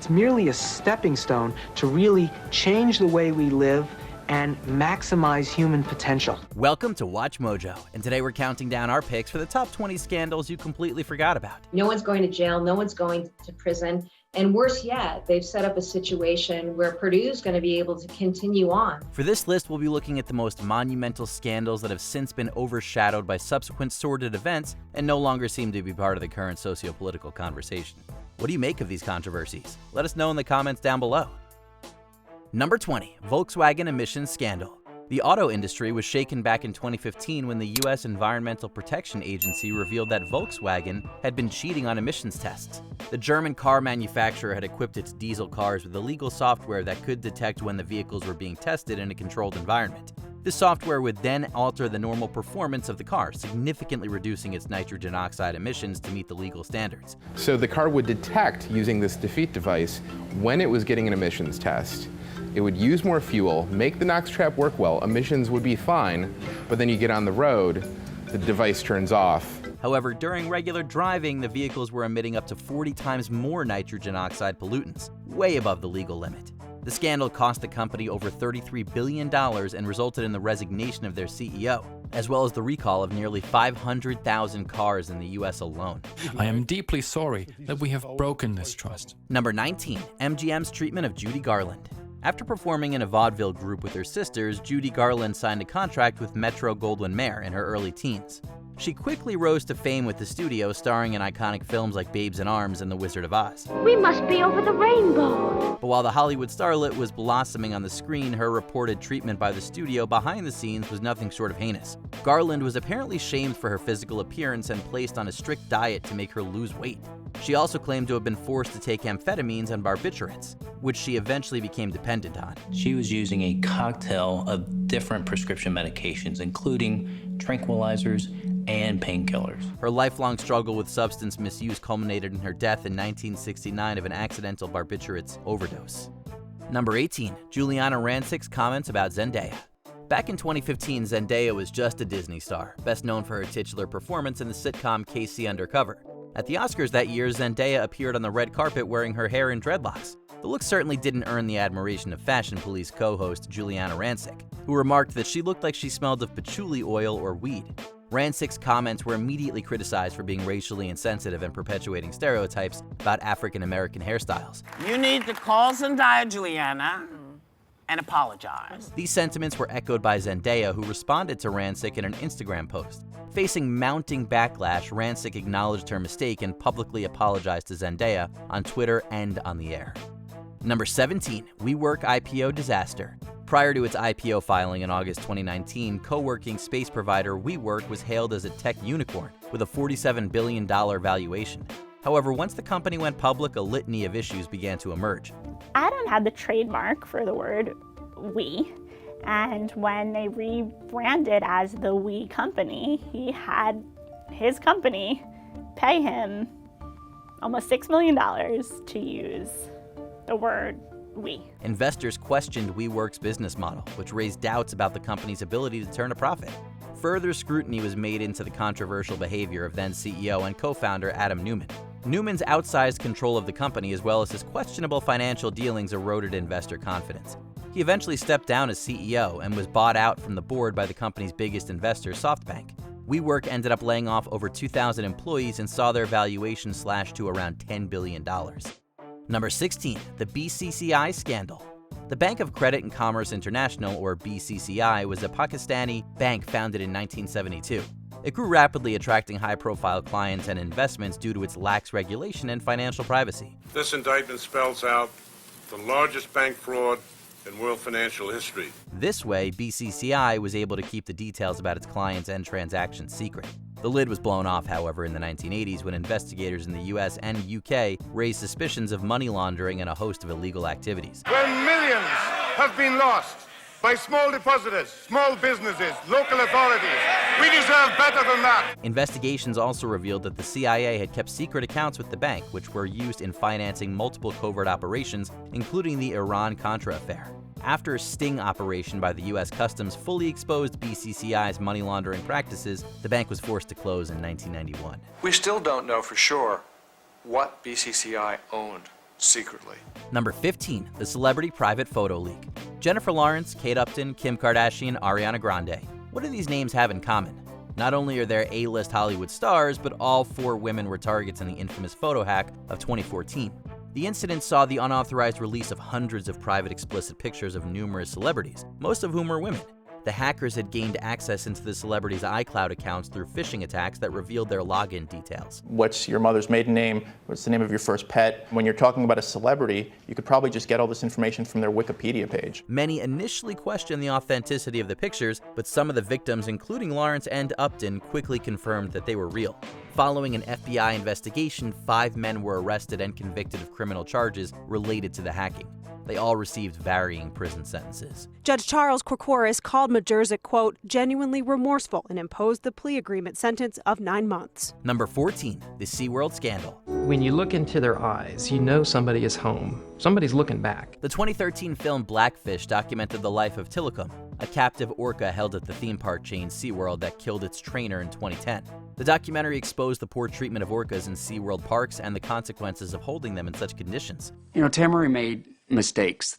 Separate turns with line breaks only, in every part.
It's merely a stepping stone to really change the way we live and maximize human potential.
Welcome to Watch Mojo, and today we're counting down our picks for the top 20 scandals you completely forgot about.
No one's going to jail, no one's going to prison, and worse yet, they've set up a situation where Purdue's going to be able to continue on.
For this list, we'll be looking at the most monumental scandals that have since been overshadowed by subsequent sordid events and no longer seem to be part of the current sociopolitical conversation. What do you make of these controversies? Let us know in the comments down below. Number 20, Volkswagen Emissions Scandal. The auto industry was shaken back in 2015 when the U.S. Environmental Protection Agency revealed that Volkswagen had been cheating on emissions tests. The German car manufacturer had equipped its diesel cars with illegal software that could detect when the vehicles were being tested in a controlled environment. This software would then alter the normal performance of the car, significantly reducing its nitrogen oxide emissions to meet the legal standards.
So the car would detect, using this defeat device, when it was getting an emissions test. It would use more fuel, make the NOx trap work well, emissions would be fine, but then you get on the road, the device turns off.
However, during regular driving, the vehicles were emitting up to 40 times more nitrogen oxide pollutants, way above the legal limit. The scandal cost the company over $33 billion and resulted in the resignation of their CEO, as well as the recall of nearly 500,000 cars in the US alone.
I am deeply sorry that we have broken this trust.
Number 19, MGM's treatment of Judy Garland. After performing in a vaudeville group with her sisters, Judy Garland signed a contract with Metro-Goldwyn-Mayer in her early teens. She quickly rose to fame with the studio, starring in iconic films like Babes in Arms and The Wizard of Oz.
We must be over the rainbow.
But while the Hollywood starlet was blossoming on the screen, her reported treatment by the studio behind the scenes was nothing short of heinous. Garland was apparently shamed for her physical appearance and placed on a strict diet to make her lose weight. She also claimed to have been forced to take amphetamines and barbiturates, which she eventually became dependent on.
She was using a cocktail of different prescription medications, including tranquilizers and painkillers.
Her lifelong struggle with substance misuse culminated in her death in 1969 of an accidental barbiturates overdose. Number 18, Giuliana Rancic's comments about Zendaya. Back in 2015, Zendaya was just a Disney star, best known for her titular performance in the sitcom KC Undercover. At the Oscars that year, Zendaya appeared on the red carpet wearing her hair in dreadlocks. The look certainly didn't earn the admiration of Fashion Police co-host Giuliana Rancic, who remarked that she looked like she smelled of patchouli oil or weed. Rancic's comments were immediately criticized for being racially insensitive and perpetuating stereotypes about African-American hairstyles.
You need to call Zendaya, Giuliana, and apologize.
These sentiments were echoed by Zendaya, who responded to Rancic in an Instagram post. Facing mounting backlash, Rancic acknowledged her mistake and publicly apologized to Zendaya on Twitter and on the air. Number 17, WeWork IPO disaster. Prior to its IPO filing in August 2019, co-working space provider WeWork was hailed as a tech unicorn with a $47 billion valuation. However, once the company went public, a litany of issues began to emerge.
Adam had the trademark for the word we, and when they rebranded as the We Company, he had his company pay him almost $6 million to use the word we.
Investors questioned WeWork's business model, which raised doubts about the company's ability to turn a profit. Further scrutiny was made into the controversial behavior of then CEO and co-founder Adam Neumann. Newman's outsized control of the company, as well as his questionable financial dealings, eroded investor confidence. He eventually stepped down as CEO and was bought out from the board by the company's biggest investor, SoftBank. WeWork ended up laying off over 2,000 employees and saw their valuation slashed to around $10 billion. Number 16, the BCCI scandal. The Bank of Credit and Commerce International, or BCCI, was a Pakistani bank founded in 1972. It grew rapidly, attracting high-profile clients and investments due to its lax regulation and financial privacy.
This indictment spells out the largest bank fraud in world financial history.
This way, BCCI was able to keep the details about its clients and transactions secret. The lid was blown off, however, in the 1980s when investigators in the US and UK raised suspicions of money laundering and a host of illegal activities.
When millions have been lost by small depositors, small businesses, local authorities, we deserve better than that.
Investigations also revealed that the CIA had kept secret accounts with the bank, which were used in financing multiple covert operations, including the Iran-Contra affair. After a sting operation by the U.S. Customs fully exposed BCCI's money laundering practices, the bank was forced to close in 1991.
We still don't know for sure what BCCI owned secretly.
Number 15, the celebrity private photo leak. Jennifer Lawrence, Kate Upton, Kim Kardashian, Ariana Grande. What do these names have in common? Not only are they A-list Hollywood stars, but all 4 women were targets in the infamous photo hack of 2014. The incident saw the unauthorized release of hundreds of private explicit pictures of numerous celebrities, most of whom were women. The hackers had gained access into the celebrities' iCloud accounts through phishing attacks that revealed their login details.
What's your mother's maiden name? What's the name of your first pet? When you're talking about a celebrity, you could probably just get all this information from their Wikipedia page.
Many initially questioned the authenticity of the pictures, but some of the victims, including Lawrence and Upton, quickly confirmed that they were real. Following an FBI investigation, 5 men were arrested and convicted of criminal charges related to the hacking. They all received varying prison sentences.
Judge Charles Kokoris called Majerzik, quote, genuinely remorseful and imposed the plea agreement sentence of 9 months.
Number 14, the SeaWorld Scandal.
When you look into their eyes, you know somebody is home. Somebody's looking back.
The 2013 film Blackfish documented the life of Tilikum, a captive orca held at the theme park chain SeaWorld that killed its trainer in 2010. The documentary exposed the poor treatment of orcas in SeaWorld parks and the consequences of holding them in such conditions.
You know, Tamari made mistakes.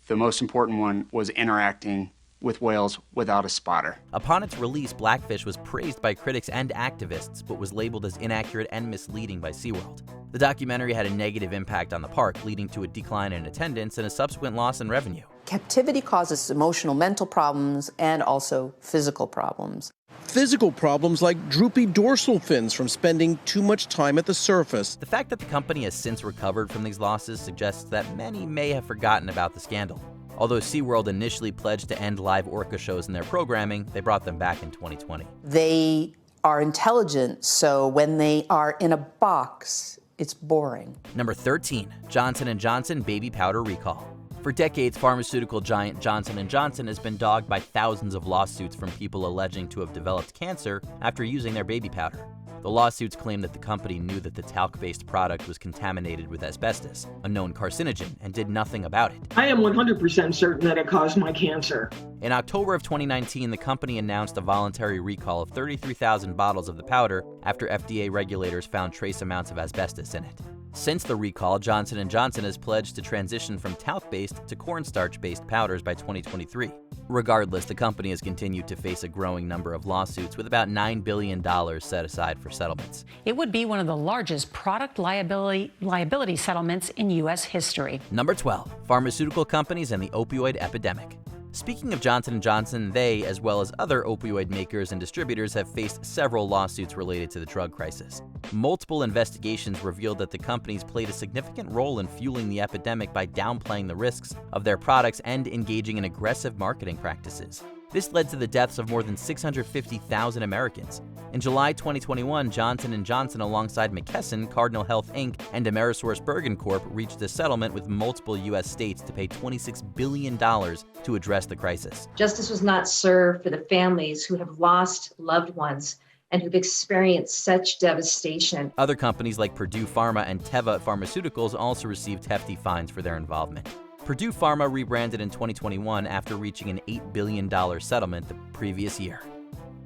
The most important one was interacting with whales without a spotter.
Upon its release, Blackfish was praised by critics and activists, but was labeled as inaccurate and misleading by SeaWorld. The documentary had a negative impact on the park, leading to a decline in attendance and a subsequent loss in revenue.
Captivity causes emotional, mental problems and also physical problems.
Physical problems like droopy dorsal fins from spending too much time at the surface.
The fact that the company has since recovered from these losses suggests that many may have forgotten about the scandal. Although SeaWorld initially pledged to end live orca shows in their programming, they brought them back in 2020.
They are intelligent, so when they are in a box, it's boring.
Number 13, Johnson & Johnson baby powder recall. For decades, pharmaceutical giant Johnson & Johnson has been dogged by thousands of lawsuits from people alleging to have developed cancer after using their baby powder. The lawsuits claim that the company knew that the talc-based product was contaminated with asbestos, a known carcinogen, and did nothing about it.
I am 100% certain that it caused my cancer.
In October of 2019, the company announced a voluntary recall of 33,000 bottles of the powder after FDA regulators found trace amounts of asbestos in it. Since the recall, Johnson & Johnson has pledged to transition from talc-based to cornstarch-based powders by 2023. Regardless, the company has continued to face a growing number of lawsuits with about $9 billion set aside for settlements.
It would be one of the largest product liability settlements in U.S. history.
Number 12, pharmaceutical companies and the opioid epidemic. Speaking of Johnson & Johnson, they, as well as other opioid makers and distributors, have faced several lawsuits related to the drug crisis. Multiple investigations revealed that the companies played a significant role in fueling the epidemic by downplaying the risks of their products and engaging in aggressive marketing practices. This led to the deaths of more than 650,000 Americans. In July 2021, Johnson & Johnson, alongside McKesson, Cardinal Health Inc., and AmerisourceBergen Corp. reached a settlement with multiple U.S. states to pay $26 billion to address the crisis.
Justice was not served for the families who have lost loved ones and who've experienced such devastation.
Other companies like Purdue Pharma and Teva Pharmaceuticals also received hefty fines for their involvement. Purdue Pharma rebranded in 2021 after reaching an $8 billion settlement the previous year.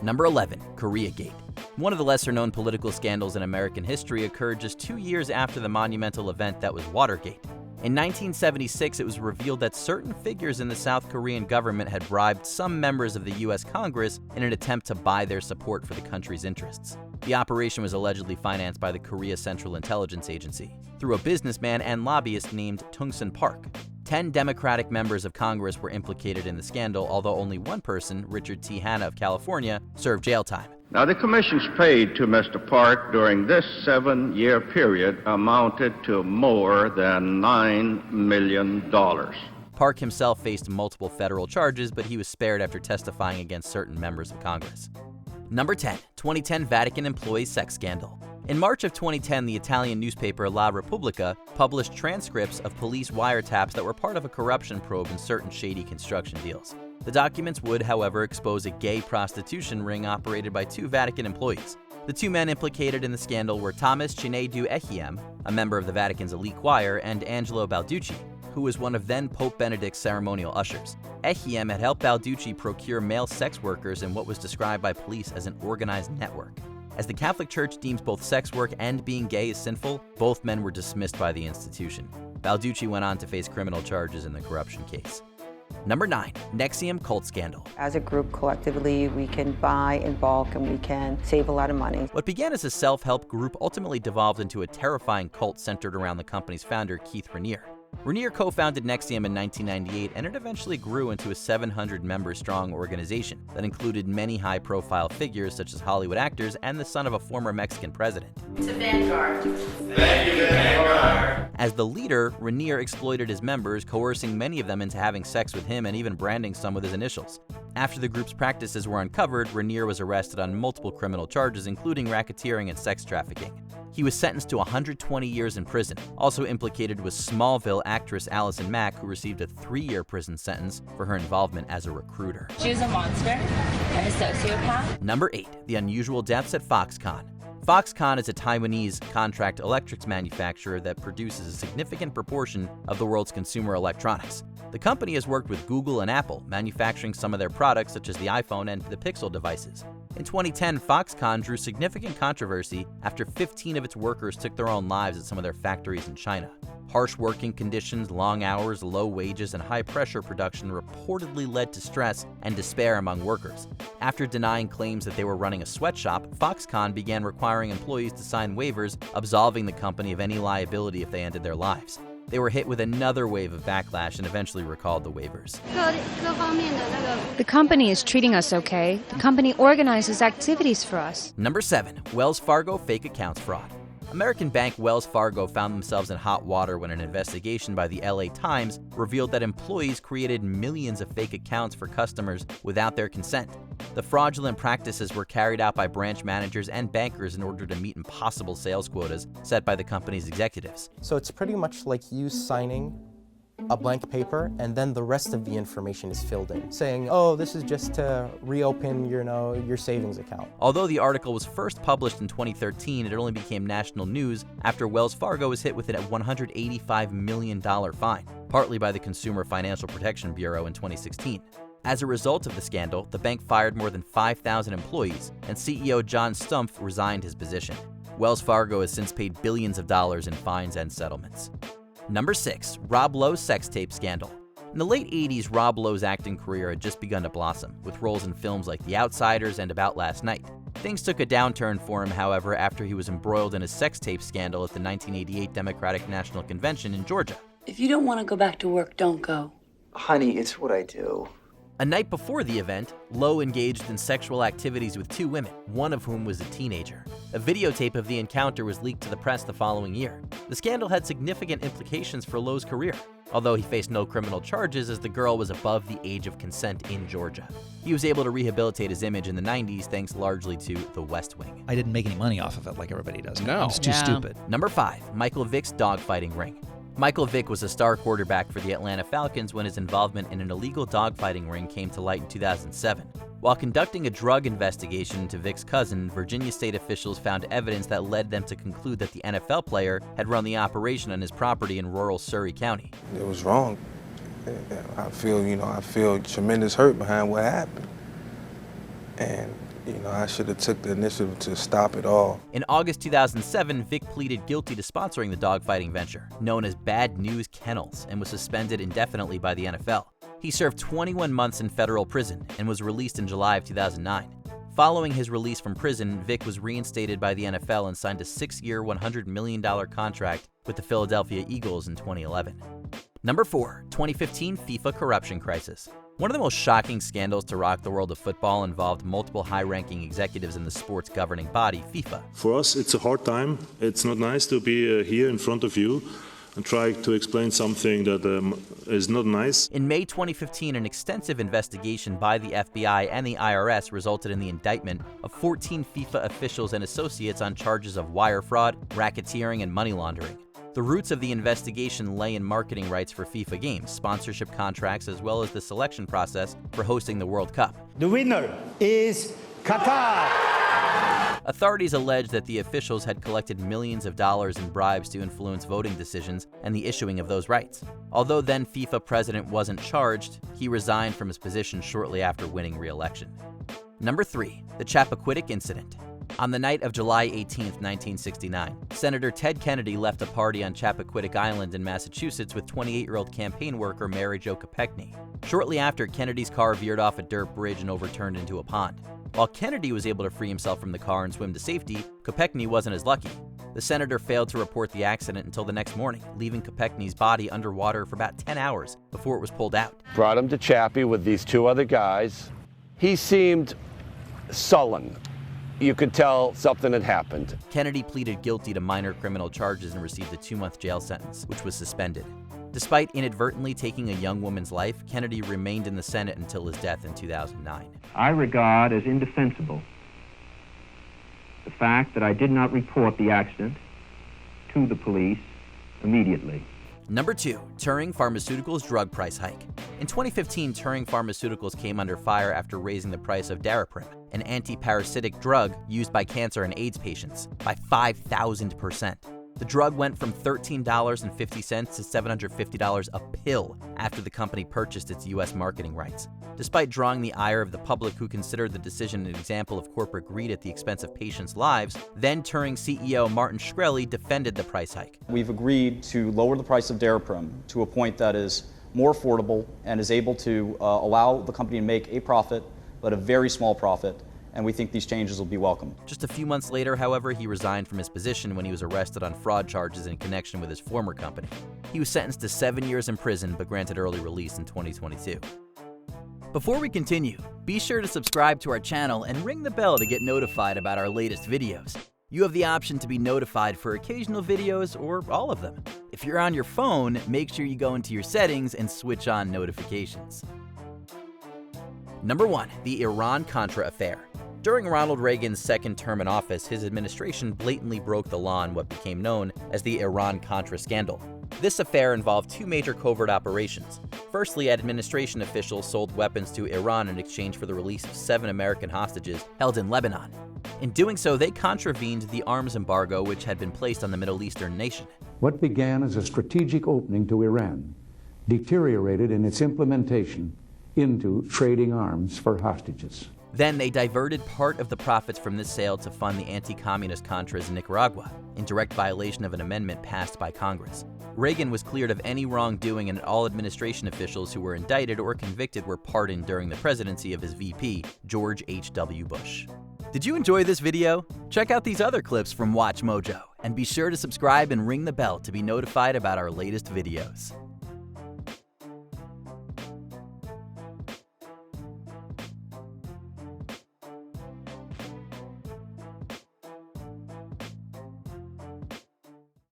Number 11, Koreagate. One of the lesser-known political scandals in American history occurred just 2 years after the monumental event that was Watergate. In 1976, it was revealed that certain figures in the South Korean government had bribed some members of the U.S. Congress in an attempt to buy their support for the country's interests. The operation was allegedly financed by the Korea Central Intelligence Agency through a businessman and lobbyist named Tungsan Park. 10 Democratic members of Congress were implicated in the scandal, although only one person, Richard T. Hanna of California, served jail time.
Now, the commissions paid to Mr. Park during this 7-year period amounted to more than $9 million.
Park himself faced multiple federal charges, but he was spared after testifying against certain members of Congress. Number 10, 2010 Vatican employee sex scandal. In March of 2010, the Italian newspaper La Repubblica published transcripts of police wiretaps that were part of a corruption probe in certain shady construction deals. The documents would, however, expose a gay prostitution ring operated by 2 Vatican employees. The 2 men implicated in the scandal were Thomas Cinedu Echiem, a member of the Vatican's elite choir, and Angelo Balducci, who was one of then Pope Benedict's ceremonial ushers. Echiem had helped Balducci procure male sex workers in what was described by police as an organized network. As the Catholic Church deems both sex work and being gay as sinful, both men were dismissed by the institution. Balducci went on to face criminal charges in the corruption case. Number 9, NXIVM Cult Scandal.
As a group, collectively, we can buy in bulk and we can save a lot of money.
What began as a self-help group ultimately devolved into a terrifying cult centered around the company's founder, Keith Raniere. Raniere co-founded NXIVM in 1998, and it eventually grew into a 700-member-strong organization that included many high-profile figures such as Hollywood actors and the son of a former Mexican president.
To Vanguard.
Thank you, Vanguard. As the leader, Raniere exploited his members, coercing many of them into having sex with him and even branding some with his initials. After the group's practices were uncovered, Raniere was arrested on multiple criminal charges, including racketeering and sex trafficking. He was sentenced to 120 years in prison. Also implicated was Smallville actress Allison Mack, who received a 3-year prison sentence for her involvement as a recruiter.
She was a monster and a sociopath.
Number 8, the unusual deaths at Foxconn. Foxconn is a Taiwanese contract electrics manufacturer that produces a significant proportion of the world's consumer electronics. The company has worked with Google and Apple, manufacturing some of their products such as the iPhone and the Pixel devices. In 2010, Foxconn drew significant controversy after 15 of its workers took their own lives at some of their factories in China. Harsh working conditions, long hours, low wages, and high-pressure production reportedly led to stress and despair among workers. After denying claims that they were running a sweatshop, Foxconn began requiring employees to sign waivers, absolving the company of any liability if they ended their lives. They were hit with another wave of backlash and eventually recalled the waivers.
The company is treating us okay. The company organizes activities for us.
Number 7, Wells Fargo fake accounts fraud. American bank Wells Fargo found themselves in hot water when an investigation by the LA Times revealed that employees created millions of fake accounts for customers without their consent. The fraudulent practices were carried out by branch managers and bankers in order to meet impossible sales quotas set by the company's executives.
So it's pretty much like you signing a blank paper and then the rest of the information is filled in, saying, oh, this is just to reopen your savings account.
Although the article was first published in 2013, it only became national news after Wells Fargo was hit with a $185 million fine, partly by the Consumer Financial Protection Bureau in 2016. As a result of the scandal, the bank fired more than 5,000 employees, and CEO John Stumpf resigned his position. Wells Fargo has since paid billions of dollars in fines and settlements. Number 6, Lowe Sex Tape Scandal. In the late 80s, Rob Lowe's acting career had just begun to blossom, with roles in films like The Outsiders and About Last Night. Things took a downturn for him, however, after he was embroiled in a sex tape scandal at the 1988 Democratic National Convention in Georgia.
If you don't want to go back to work, don't go.
Honey, it's what I do.
A night before the event, Lowe engaged in sexual activities with 2 women, one of whom was a teenager. A videotape of the encounter was leaked to the press the following year. The scandal had significant implications for Lowe's career, although he faced no criminal charges as the girl was above the age of consent in Georgia. He was able to rehabilitate his image in the 90s thanks largely to The West Wing.
I didn't make any money off of it like everybody does.
No.
It's too stupid.
Number 5, Michael Vick's dogfighting ring. Michael Vick was a star quarterback for the Atlanta Falcons when his involvement in an illegal dogfighting ring came to light in 2007. While conducting a drug investigation into Vick's cousin, Virginia state officials found evidence that led them to conclude that the NFL player had run the operation on his property in rural Surrey County.
It was wrong. I feel tremendous hurt behind what happened. And I should have took the initiative to stop it all.
In August 2007, Vick pleaded guilty to sponsoring the dogfighting venture, known as Bad News Kennels, and was suspended indefinitely by the NFL. He served 21 months in federal prison and was released in July of 2009. Following his release from prison, Vick was reinstated by the NFL and signed a 6-year, $100 million contract with the Philadelphia Eagles in 2011. Number 4, 2015 FIFA Corruption Crisis. One of the most shocking scandals to rock the world of football involved multiple high-ranking executives in the sport's governing body, FIFA.
For us, it's a hard time. It's not nice to be here in front of you and try to explain something that is not nice.
In May 2015, an extensive investigation by the FBI and the IRS resulted in the indictment of 14 FIFA officials and associates on charges of wire fraud, racketeering, and money laundering. The roots of the investigation lay in marketing rights for FIFA games, sponsorship contracts, as well as the selection process for hosting the World Cup.
The winner is Qatar!
Authorities allege that the officials had collected millions of dollars in bribes to influence voting decisions and the issuing of those rights. Although then FIFA president wasn't charged, he resigned from his position shortly after winning re-election. Number 3, the Chappaquiddick Incident. On the night of July 18, 1969, Senator Ted Kennedy left a party on Chappaquiddick Island in Massachusetts with 28-year-old campaign worker Mary Jo Kopechne. Shortly after, Kennedy's car veered off a dirt bridge and overturned into a pond. While Kennedy was able to free himself from the car and swim to safety, Kopechne wasn't as lucky. The senator failed to report the accident until the next morning, leaving Kopechne's body underwater for about 10 hours before it was pulled out.
Brought him to Chappie with these two other guys. He seemed sullen. You could tell something had happened.
Kennedy pleaded guilty to minor criminal charges and received a 2-month jail sentence, which was suspended. Despite inadvertently taking a young woman's life, Kennedy remained in the Senate until his death in 2009.
I regard as indefensible the fact that I did not report the accident to the police immediately.
Number 2, Turing Pharmaceuticals drug price hike. In 2015, Turing Pharmaceuticals came under fire after raising the price of Daraprim, an anti-parasitic drug used by cancer and AIDS patients, by 5,000%. The drug went from $13.50 to $750 a pill after the company purchased its U.S. marketing rights. Despite drawing the ire of the public, who considered the decision an example of corporate greed at the expense of patients' lives, then Turing CEO Martin Shkreli defended the price hike.
We've agreed to lower the price of Daraprim to a point that is more affordable and is able to allow the company to make a profit, but a very small profit. And we think these changes will be welcome.
Just a few months later, however, he resigned from his position when he was arrested on fraud charges in connection with his former company. He was sentenced to 7 years in prison, but granted early release in 2022. Before we continue, be sure to subscribe to our channel and ring the bell to get notified about our latest videos. You have the option to be notified for occasional videos or all of them. If you're on your phone, make sure you go into your settings and switch on notifications. Number 1, the Iran-Contra affair. During Ronald Reagan's second term in office, his administration blatantly broke the law in what became known as the Iran-Contra Scandal. This affair involved 2 major covert operations. Firstly, administration officials sold weapons to Iran in exchange for the release of 7 American hostages held in Lebanon. In doing so, they contravened the arms embargo which had been placed on the Middle Eastern nation.
What began as a strategic opening to Iran deteriorated in its implementation into trading arms for hostages.
Then they diverted part of the profits from this sale to fund the anti-communist Contras in Nicaragua, in direct violation of an amendment passed by Congress. Reagan was cleared of any wrongdoing, and all administration officials who were indicted or convicted were pardoned during the presidency of his VP, George H.W. Bush. Did you enjoy this video? Check out these other clips from WatchMojo, and be sure to subscribe and ring the bell to be notified about our latest videos.